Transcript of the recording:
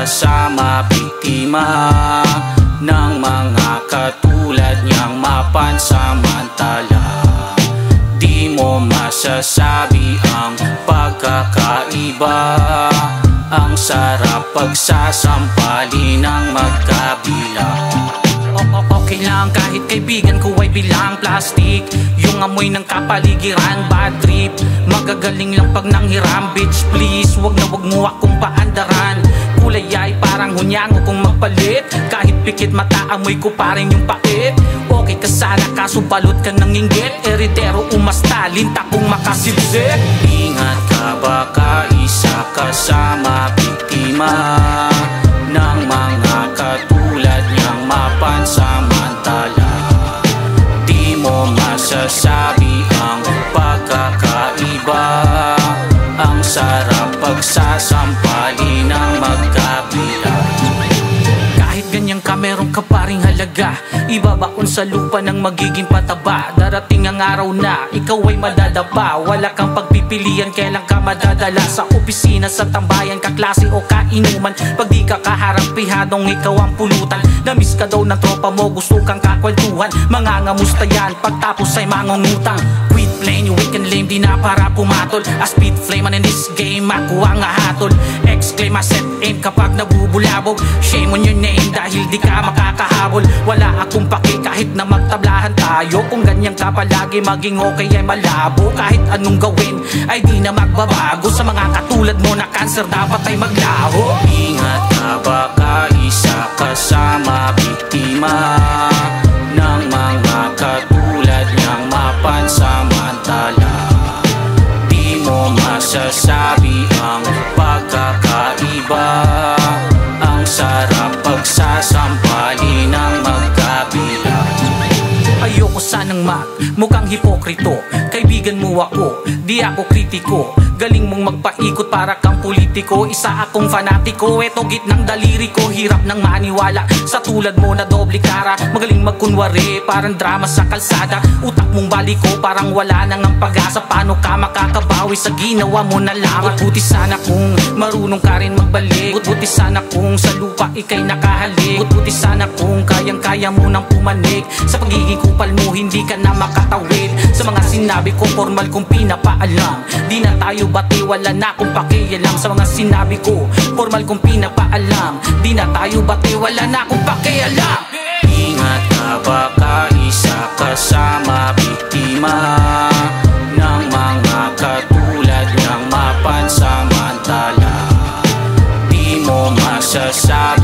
kasama, biktima ng mga katulad niyang mapansamantala. Di mo masasabi ang pagkakaiba, ang sarap pagsasampali ng magkabila. Okay lang kahit kaibigan ko ay bilang plastic, yung amoy ng kapaligiran bad trip. Magagaling lang pag nanghiram, bitch please, wag na wag mo akong paandaran. Kulay ay parang hunyango kung magpalit, kahit pikit mata amoy ko pa rin yung pait. Okay ka sana kaso balot ka ng inggit, eridero umasta, linta kung makasibsik. Ingat ka baka isa kasama, biktima ng mga katulad niyang mapansamantala. Di mo masasabi ang pagkakaiba, ang sarap pagsasampali ng magkabila. Kahit ganyan ka meron ka pa ring halaga, ibabaon sa lupa ng magiging pataba. Darating ang araw na ikaw ay madadapa, wala kang pagpipilian kailan ka madadala. Sa opisina, sa tambayan, kaklase o kainuman, pag di ka kaharap pihadong ikaw ang pulutan. Namiss ka daw ng tropa mo, gusto kang kakwentuhan, mangangamusta yan pagtapos ay mangungutang. Quit playing, you weak and lame, di na para pumatol. A speed flame man in this game, ako ang ahatol. Exclaim, I set aim kapag nabubulabog. Shame on your name dahil di ka makakahabol. Wala akong paki kahit na magtablahan tayo, kung ganyan ka palagi maging okay ay malabo. Kahit anong gawin ay di na magbabago, sa mga katulad mo na cancer dapat ay maglaho. Ingat ka baka isa kasama, biktima ng mga katulad niyang mapansamantala. Di mo masasabi ang pagkakaiba, ang sarap pagsasampali ng magkabila. Ayoko sanang mukhang hipokrito, kaibigan mo ako, di ako kritiko. Galing mong magpaikot para kang politiko, isa akong fanatiko. Eto gitnang daliri ko, hirap nang maniwala sa tulad mo na doble kara. Magaling magkunwari, parang drama sa kalsada. Utak mong baliko, parang wala nang ang pag-asa. Paano ka makakabawi sa ginawa mo na lamang? Buti sana kung marunong ka rin magbalik, buti sana kung sa lupa ikay nakahalik, buti sana kung kayang-kaya mo nang pumanik. Sa pagiging kupal mo hindi ka na makatawid, sa mga sinabi ko formal kong pinapaalam. Di na tayo bati, wala na akong pakialam. Sa mga sinabi ko formal kong pinapaalam, di na tayo bati, wala na akong pakialam. Ingat ka baka isa kasama, biktima ng mga katulad niyang mapansamantala. Di mo masasabi